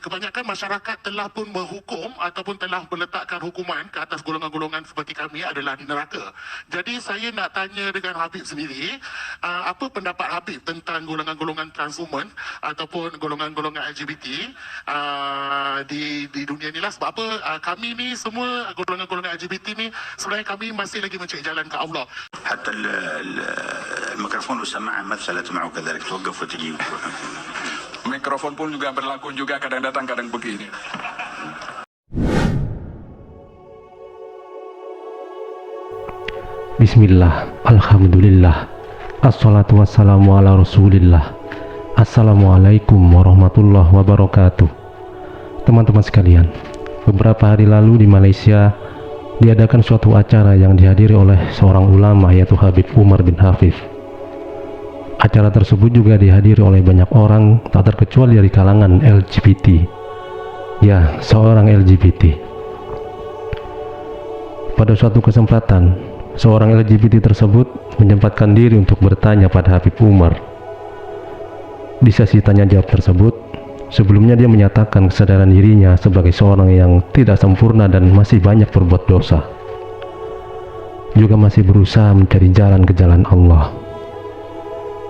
kebanyakan masyarakat telah pun menghukum ataupun telah meletakkan hukuman ke atas golongan-golongan seperti kami adalah di neraka. Jadi saya nak tanya dengan Habib sendiri, apa pendapat Habib tentang golongan-golongan transhuman ataupun golongan-golongan LGBT di dunia ni lah. Sebab apa, kami ni semua golongan-golongan LGBT ni sebenarnya kami masih lagi mencari jalan ke Allah. حتى الميكروفون والسماعة مثلت معه كذلك توقف وتجي. Mikrofon pun juga berlaku juga, kadang datang kadang begini. Bismillah, Alhamdulillah, Assalatu wassalamu ala rasulillah. Assalamualaikum warahmatullahi wabarakatuh. Teman-teman sekalian, beberapa hari lalu di Malaysia diadakan suatu acara yang dihadiri oleh seorang ulama, yaitu Habib Umar bin Hafiz. Acara tersebut juga dihadiri oleh banyak orang, tak terkecuali dari kalangan LGBT. Ya, seorang LGBT. Pada suatu kesempatan, seorang LGBT tersebut menyempatkan diri untuk bertanya pada Habib Umar. Di sesi tanya jawab tersebut, sebelumnya dia menyatakan kesadaran dirinya sebagai seorang yang tidak sempurna dan masih banyak berbuat dosa, juga masih berusaha mencari jalan ke jalan Allah.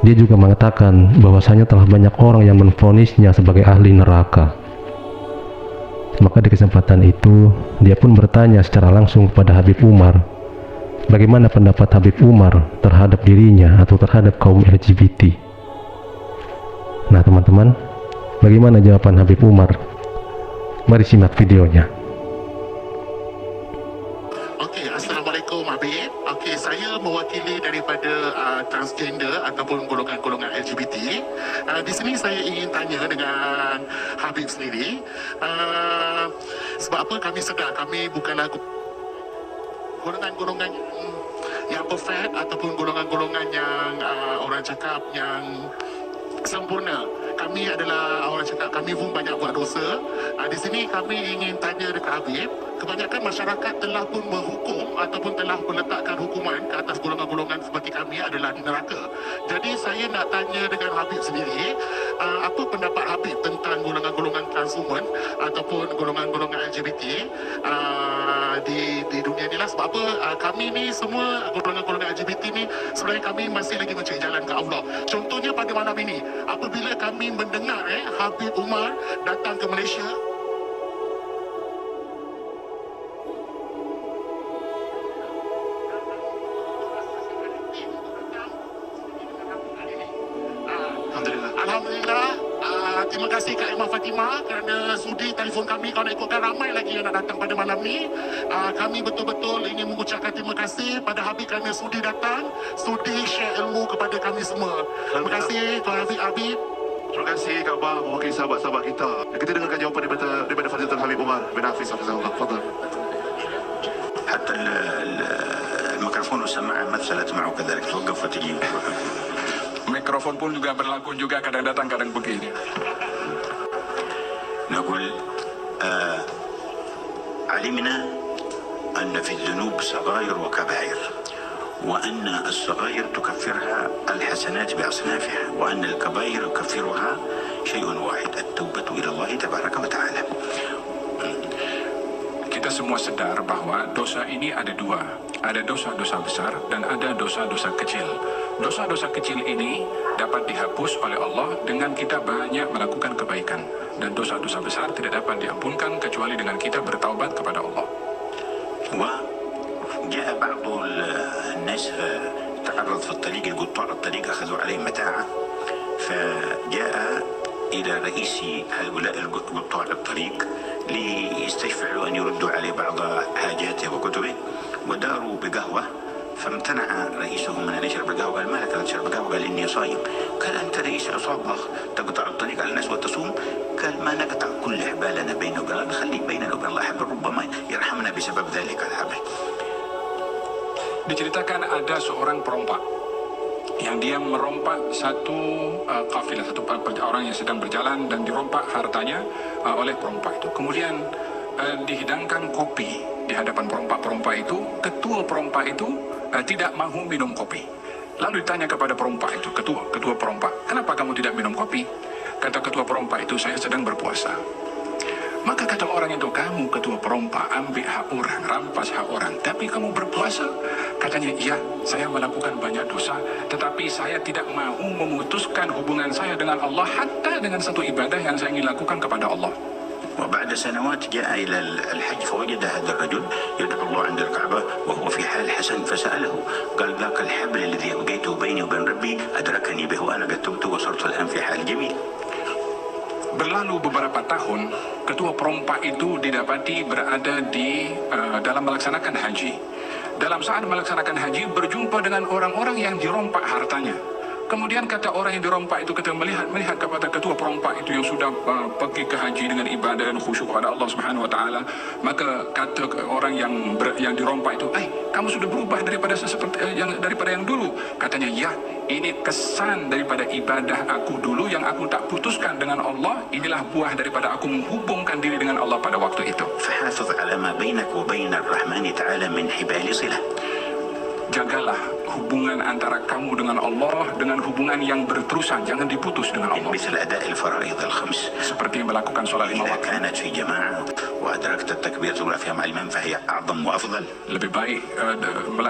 Dia juga mengatakan bahwasanya telah banyak orang yang menvonisnya sebagai ahli neraka. Maka di kesempatan itu, dia pun bertanya secara langsung kepada Habib Umar, bagaimana pendapat Habib Umar terhadap dirinya atau terhadap kaum LGBT. Nah teman-teman, bagaimana jawaban Habib Umar? Mari simak videonya. Okey, Assalamualaikum Habib. Okey, saya mewakili daripada transgender ataupun golongan-golongan LGBT. Di sini saya ingin tanya dengan Habib sendiri. Sebab apa kami sedar kami bukanlah golongan-golongan yang perfect ataupun golongan-golongan yang orang cakap yang sempurna. Kami adalah orang cakap kami pun banyak buat dosa. Di sini kami ingin tanya dekat Habib, kebanyakan masyarakat telah pun menghukum ataupun telah meletakkan hukuman ke atas golongan-golongan seperti kami adalah di neraka. Jadi saya nak tanya dengan Habib sendiri, apa pendapat Habib tentang golongan-golongan transhuman ataupun golongan-golongan LGBT di dunia ni lah. Sebab apa, kami ni semua golongan-golongan LGBT ni sebenarnya kami masih lagi mencari jalan ke Allah. Contohnya pada malam ini, apabila kami mendengar Habib Umar datang ke Malaysia, Alhamdulillah. Terima kasih Kak Imam Fatimah kerana sudi telefon kami. Kalau nak ikutkan, ramai lagi yang nak datang pada malam ni. Kami betul-betul ingin mengucapkan terima kasih pada Habib kerana sudi datang, sudi share ilmu kepada kami semua. Terima kasih Tuan Habib. Terima kasih Kak Abah mewakili sahabat-sahabat kita. Kita dengarkan jawapan daripada Fadilatul Habib Umar bin Hafiz hafizahullah. Fadhal. حتى الميكروفون والسماعة مثلت معه كذلك توقف وتجي. Mikrofon pun juga berlaku juga, kadang datang kadang begini. نقول علمنا أن في الذنوب صغائر وكبائر، وأن الصغائر تكفرها الحسنات بأصنافها، وأن الكبائر يكفرها شيء واحد، التوبة إلى الله تبارك وتعالى. Kita semua sedar bahwa dosa ini ada dua. Ada dosa-dosa besar dan ada dosa-dosa kecil. Dosa-dosa kecil ini dapat dihapus oleh Allah dengan kita banyak melakukan kebaikan. Dan dosa-dosa besar tidak dapat diampunkan kecuali dengan kita bertaubat kepada Allah. وجاء بعض الناس تعرض في الطريق، قطاع الطريق أخذوا عليهم متاعة، فجاء إلى رئيس هؤلاء قطاع الطريق ليستشفعوا أن يردوا عليه بعض حاجاته وكتبه، وداروا بقهوة، فامتنع رئيسهم من أن يشرب القهوة. قال: ما لك لا تشرب القهوة؟ قال: إني صايم. قال: أنت رئيس عصابة تقطع الطريق على الناس وتصوم؟ قال: ما نقطع كل حبالنا بيننا وبين الله، نخلي بيننا وبين الله حبل، ربما يرحمنا بسبب ذلك الحبل. Diceritakan ada seorang perompak yang dia merompak satu kafilah, satu orang yang sedang berjalan, dan dirompak hartanya oleh perompak itu. Kemudian dihidangkan kopi di hadapan perompak-perompak itu. Ketua perompak itu tidak mahu minum kopi. Lalu ditanya kepada perompak itu, ketua perompak, kenapa kamu tidak minum kopi? Kata ketua perompak itu, saya sedang berpuasa. kata orang itu, kamu ketua perompak, ambil hak orang, rampas hak orang, tapi kamu berpuasa? Katanya, iya, saya melakukan banyak dosa, tetapi saya tidak mau memutuskan hubungan saya dengan Allah hatta dengan satu ibadah yang saya ingin lakukan kepada Allah. وبعد سنوات جاء إلى الحج فوجد هذا الرجل يدعو الله عند الكعبة وهو في حال حسن فسأله قال ذاك الحبل الذي أوجيته بيني وبين ربي أدركني به وأنا قد تبت وصرت الآن في حال جميل. Berlalu beberapa tahun, ketua perompak itu didapati berada di dalam melaksanakan haji. Dalam saat melaksanakan haji, berjumpa dengan orang-orang yang dirompak hartanya. Kemudian kata orang yang dirompak itu, kata melihat kepada ketua perompak itu yang sudah pergi ke haji dengan ibadah dan khusyuk kepada Allah Subhanahu Wa Taala, maka kata orang yang dirompak itu, kamu sudah berubah daripada yang dulu. Katanya, ya, ini kesan daripada ibadah aku dulu yang aku tak putuskan dengan Allah. Inilah buah daripada aku menghubungkan diri dengan Allah pada waktu itu. فحافظ على ما بينك وبين الرحمن تعالى من حبال صلة. Jagalah hubungan antara kamu dengan Allah dengan hubungan yang berterusan, jangan diputus dengan Allah. مثل أداء الفرائض الخمس. Seperti melakukan sholat 5 إذا waktu. كانت في جماعة وأدركت التكبيرة الأولى فيها مع الإمام فهي أعظم وأفضل. Lebih baik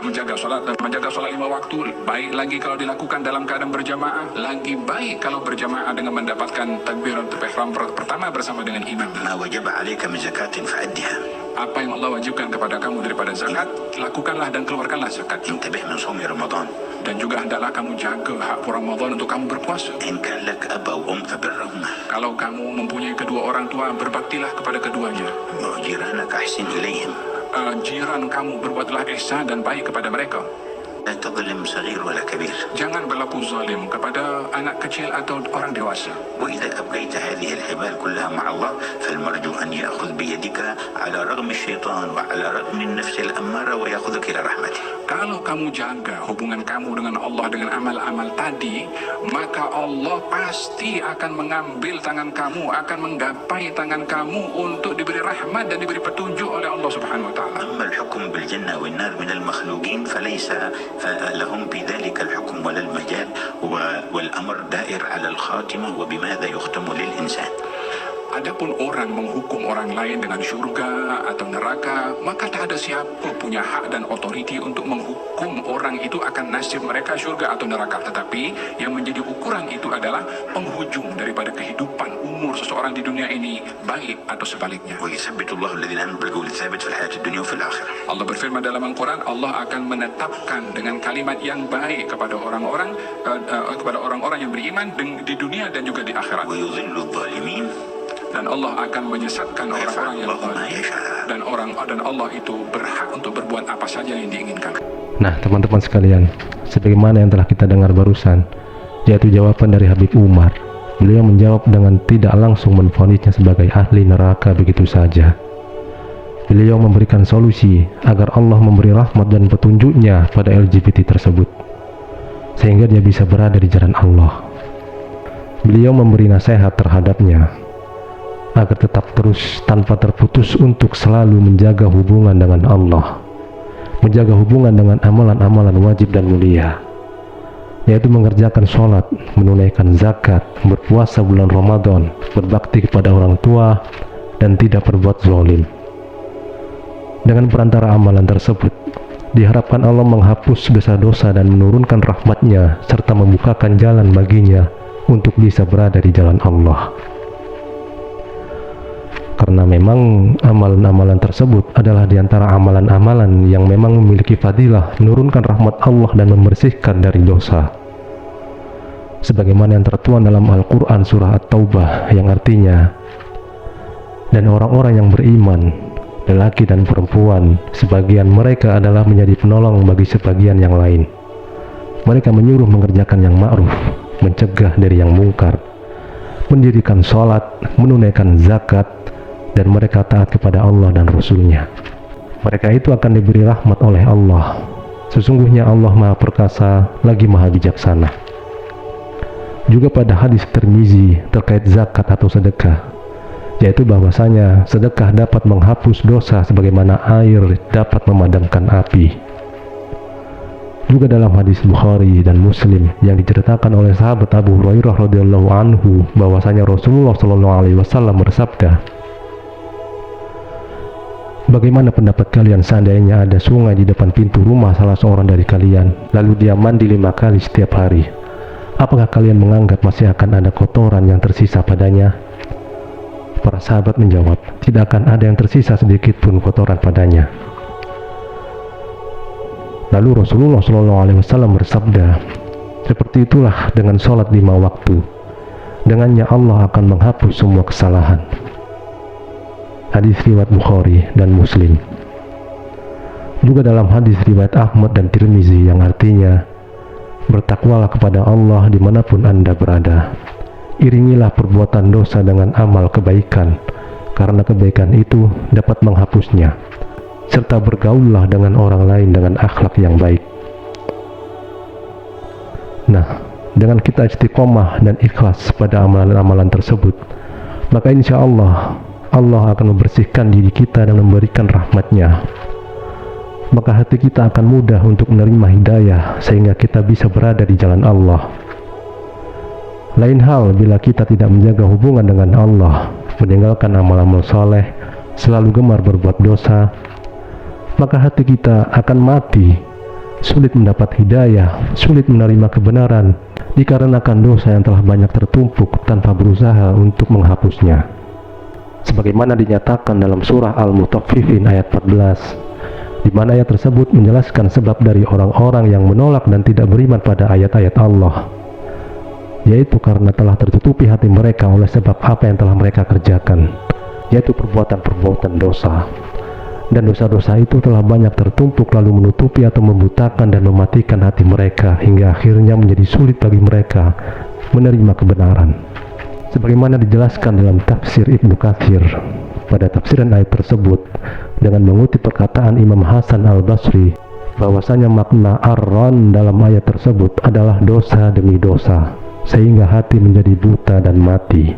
menjaga sholat 5 waktu. Baik lagi kalau dilakukan dalam keadaan berjamaah. Lagi baik kalau berjamaah dengan mendapatkan takbiratul ihram pertama bersama dengan imam. ما وجب عليك من زكاة فأدها. Apa yang Allah wajibkan kepada kamu daripada zakat, lakukanlah dan keluarkanlah zakat. انتبه من صوم رمضان. Dan juga hendaklah kamu jaga hak Ramadan untuk kamu berpuasa. إن كان لك أب أو أم فبرهما. Kalau kamu mempunyai kedua orang tua, berbaktilah kepada keduanya. وجيرانك أحسن إليهم. Jiran kamu berbuatlah ihsan dan baik kepada mereka. لا تظلم صغير ولا كبير. Jangan berlaku zalim kepada anak kecil atau orang dewasa. وإذا أبقيت هذه الحبال كلها مع الله فالمرجو أن يأخذ بيدك على رغم الشيطان وعلى رغم النفس الأمارة ويأخذك إلى رحمته. Kalau kamu jaga hubungan kamu dengan Allah dengan amal-amal tadi, maka Allah pasti akan mengambil tangan kamu, akan menggapai tangan kamu untuk diberi rahmat dan diberi petunjuk oleh Allah Subhanahu Wa Taala. أما الحكم بالجنة والنار من المخلوقين فليس لهم بذلك الحكم ولا المجال والأمر دائر على الخاتمة وبماذا يختم للإنسان. Adapun orang menghukum orang lain dengan syurga atau neraka, maka tak ada siapa punya hak dan otoriti untuk menghukum orang itu akan nasib mereka syurga atau neraka. Tetapi yang menjadi ukuran itu adalah penghujung daripada kehidupan umur seseorang di dunia ini, baik atau sebaliknya. ويثبت الله الذين آمنوا بالقول الثابت في الحياة الدنيا وفي الآخرة. Allah berfirman dalam Al-Quran, Allah akan menetapkan dengan kalimat yang baik kepada orang-orang yang beriman di dunia dan juga di akhirat. ويضل الظالمين. Dan Allah akan menyesatkan orang-orang yang zalim. Dan Allah itu berhak untuk berbuat apa saja yang diinginkan. Nah, teman-teman sekalian, sebagaimana yang telah kita dengar barusan, yaitu jawaban dari Habib Umar. Beliau menjawab dengan tidak langsung menvonisnya sebagai ahli neraka begitu saja. Beliau memberikan solusi agar Allah memberi rahmat dan petunjuknya pada LGBT tersebut, sehingga dia bisa berada di jalan Allah. Beliau memberi nasihat terhadapnya agar tetap terus tanpa terputus untuk selalu menjaga hubungan dengan Allah, menjaga hubungan dengan amalan-amalan wajib dan mulia, yaitu mengerjakan sholat, menunaikan zakat, berpuasa bulan Ramadan, berbakti kepada orang tua, dan tidak berbuat zalim. Dengan perantara amalan tersebut, diharapkan Allah menghapus dosa-dosa dan menurunkan rahmatnya, serta membukakan jalan baginya untuk bisa berada di jalan Allah. Karena memang amalan-amalan tersebut adalah diantara amalan-amalan yang memang memiliki fadilah menurunkan rahmat Allah dan membersihkan dari dosa, sebagaimana yang tertuang dalam Al-Quran surah At-Taubah, yang artinya, dan orang-orang yang beriman, lelaki dan perempuan, sebagian mereka adalah menjadi penolong bagi sebagian yang lain. Mereka menyuruh mengerjakan yang ma'ruf, mencegah dari yang mungkar, mendirikan sholat, menunaikan zakat, dan mereka taat kepada Allah dan Rasul-Nya. Mereka itu akan diberi rahmat oleh Allah. Sesungguhnya Allah Maha Perkasa lagi Maha Bijaksana. Juga pada hadis Tirmizi terkait zakat atau sedekah, yaitu bahwasanya sedekah dapat menghapus dosa sebagaimana air dapat memadamkan api. Juga dalam hadis Bukhari dan Muslim yang diceritakan oleh sahabat Abu Hurairah radhiyallahu anhu bahwasanya Rasulullah SAW bersabda, Bagaimana pendapat kalian seandainya ada sungai di depan pintu rumah salah seorang dari kalian, lalu dia mandi 5 kali setiap hari? Apakah kalian menganggap masih akan ada kotoran yang tersisa padanya? Para sahabat menjawab, tidak akan ada yang tersisa sedikit pun kotoran padanya. Lalu Rasulullah SAW bersabda, seperti itulah dengan sholat 5 waktu. Dengannya Allah akan menghapus semua kesalahan. Hadis riwayat Bukhari dan Muslim. Juga dalam hadis riwayat Ahmad dan Tirmizi yang artinya, bertakwalah kepada Allah dimanapun Anda berada. Iringilah perbuatan dosa dengan amal kebaikan, karena kebaikan itu dapat menghapusnya. Serta bergaullah dengan orang lain dengan akhlak yang baik. Nah, dengan kita istiqomah dan ikhlas pada amalan-amalan tersebut, maka insya Allah akan membersihkan diri kita dan memberikan rahmat-Nya. Maka hati kita akan mudah untuk menerima hidayah sehingga kita bisa berada di jalan Allah. Lain hal bila kita tidak menjaga hubungan dengan Allah, meninggalkan amal-amal soleh, selalu gemar berbuat dosa, maka hati kita akan mati, sulit mendapat hidayah, sulit menerima kebenaran, dikarenakan dosa yang telah banyak tertumpuk tanpa berusaha untuk menghapusnya. Sebagaimana dinyatakan dalam surah Al-Mutaffifin ayat 14, di mana ayat tersebut menjelaskan sebab dari orang-orang yang menolak dan tidak beriman pada ayat-ayat Allah, yaitu karena telah tertutupi hati mereka oleh sebab apa yang telah mereka kerjakan, yaitu perbuatan-perbuatan dosa. Dan dosa-dosa itu telah banyak tertumpuk lalu menutupi atau membutakan dan mematikan hati mereka hingga akhirnya menjadi sulit bagi mereka menerima kebenaran. Sebagaimana dijelaskan dalam tafsir Ibnu Katsir pada tafsiran ayat tersebut dengan mengutip perkataan Imam Hasan Al-Basri bahwasanya makna ar-ran dalam ayat tersebut adalah dosa demi dosa sehingga hati menjadi buta dan mati.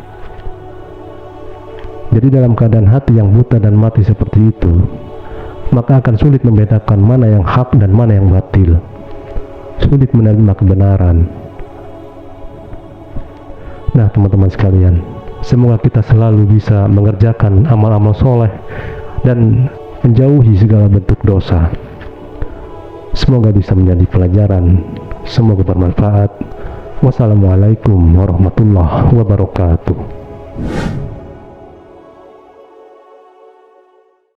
Jadi dalam keadaan hati yang buta dan mati seperti itu, maka akan sulit membedakan mana yang hak dan mana yang batil, sulit menerima kebenaran. Nah teman-teman sekalian, semoga kita selalu bisa mengerjakan amal-amal soleh dan menjauhi segala bentuk dosa. Semoga bisa menjadi pelajaran, semoga bermanfaat. Wassalamualaikum warahmatullahi wabarakatuh.